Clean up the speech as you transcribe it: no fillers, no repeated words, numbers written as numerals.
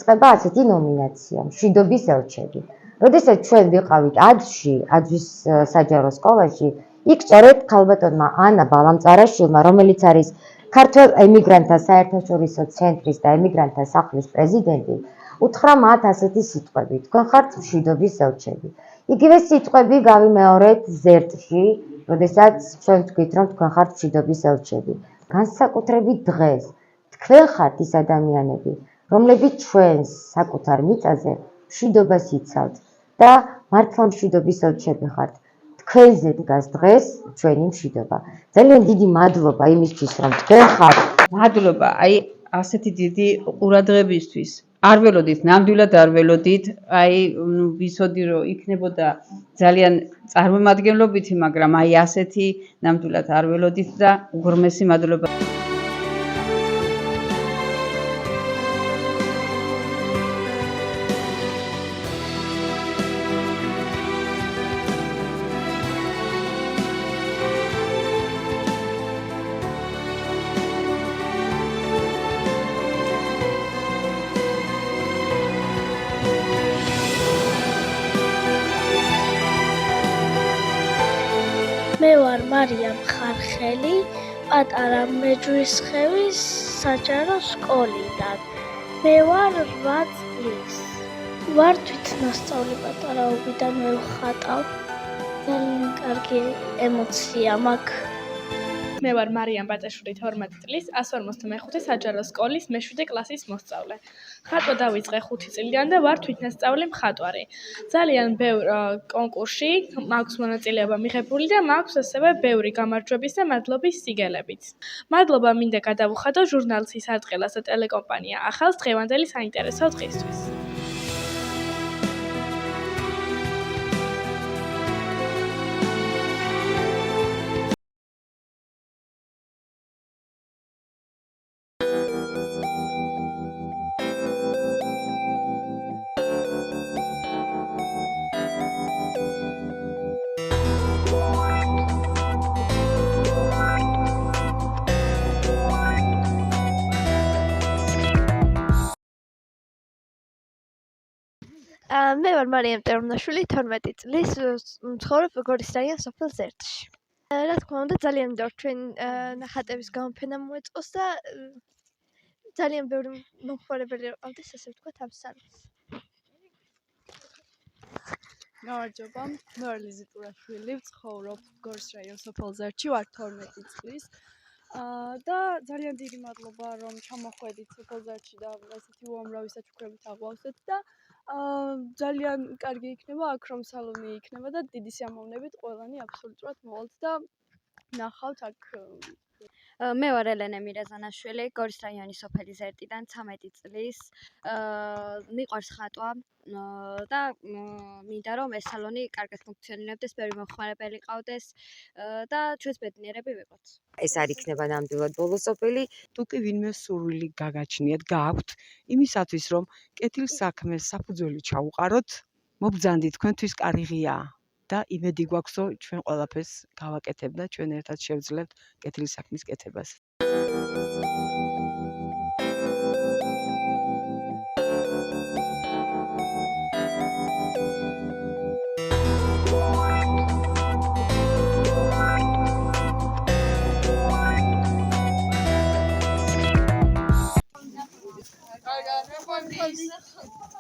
წყება ასეთი ნომინაცია მშვიდობის ელჩები. როდესაც ჩვენ ვიყავით აძვის საჯარო სკოლაში, იქ სწორედ ქალბატონმა ანა ბალამწარაშვილმა, რომელიც არის ქართველ ემიგრანტთა საერთაშორისო ცენტრის და ემიგრანტთა სახლის პრეზიდენტი, უთხრა მათ ასეთი სიტყვები: თქვენ ხართ მშვიდობის ელჩები. იგივე სიტყვები გავიმეორეთ ზერტში, როდესაც ჩვენ ვთქვით, რომ თქვენ ხართ მშვიდობის ელჩები. განსაკუთრებით დღეს თქვენ ხართ ის ადამიანები, რომლებიც ჩვენს საკუთარ მიწაზე მშვიდობას იცავთ და მართლა მშვიდობის ელჩები ხართ. თქვენზე დგას დღეს ჩვენი მშვიდობა. ძალიან დიდი მადლობა იმისთვის, რომ თქვენ ხართ. მადლობა, ასეთი დიდი ყურადღებისთვის. არ ველოდით, ნამდვილად არ ველოდით, ვიცოდი, რომ იქნებოდა ძალიან წარმომადგენლობითი, მაგრამ ასეთი ნამდვილად არ ველოდით და უღრმესი მადლობა. მე ვარ მარიამ ხარხელი, პატარა მეჯვისხევის საჯარო სკოლიდან. მე ვარ 8 წლის. ვარ თვითნასწავლი პატარაობიდან ვხატავ. ძალიან კარგი ემოცია მაქვს. მე ვარ მარიამ ბატაშვილი 12 წლის, 155 საჯარო სკოლის მე-7 კლასის მოსწავლე. ხატვა დავიწყე 5 წლიდან და ვარ თვითნასწავლი მხატვარი. ძალიან ბევრ კონკურსში მაქვს მონაწილეობა მიღებული და მაქვს ასევე ბევრი გამარჯვების და მადლობის სიგელებიც. მადლობა მინდა გადავუხადო ჟურნალ სისარტყელას და ტელეკომპანია ახალს დღევანდელი საინტერესო დღისთვის. მე ვარ მარიამ ტერმნაშვილი, 12 წლის, მცხოვრებ გორის რაიონის სოფელ ზერტში. რა თქმა უნდა, ძალიან მინდა ჩვენ ნახატების გამოფენა მოეწყოს და ძალიან ბევრი მომხმარებელი ყავდეს, ასე ვთქვათ, ამ სარეს. გამარჯობა, მე ვარ ლიზი ტურაშვილი, ვცხოვრობ გორის რაიონის სოფელ ზერტში, ვარ 12 წლის. და ძალიან დიდი მადლობა, რომ ჩამოხვედით სოფელ ზერტში და ასეთი უამრავი საჩუქრებით აღვავსეთ და ძალიან კარგი იქნება აქ რომ სალონი იქნება და დიდი სიამოვნებით ყველანი აბსოლუტურად მოვალთ და ნახავთ აქ. მე ვარ ელენე მირეზანაშვილი, გორის რაიონის სოფელი ზერტიდან 13 წლის. მიყვარს ხატვა და მინდა რომ ეს სალონი კარგად ფუნქციონირებდეს, ბევრი მომხმარებელი ყავდეს და ჩვენს ბედნიერები ვიყოთ. ეს არ იქნება ნამდვილად ბოლოსოფელი. თუ კი ვინმე სურვილი გაგაჩნიათ, გააქვთ იმისათვის, რომ კეთილ საქმეს საფუძველი ჩაუყაროთ, მობრძანდით, თქვენთვის კარი ღიაა და იმედი გვაქვსო ჩვენ ყველაფერს გავაკეთებ და ჩვენ ერთად შევძლებთ კეთილი საქმის კეთებას. Carga,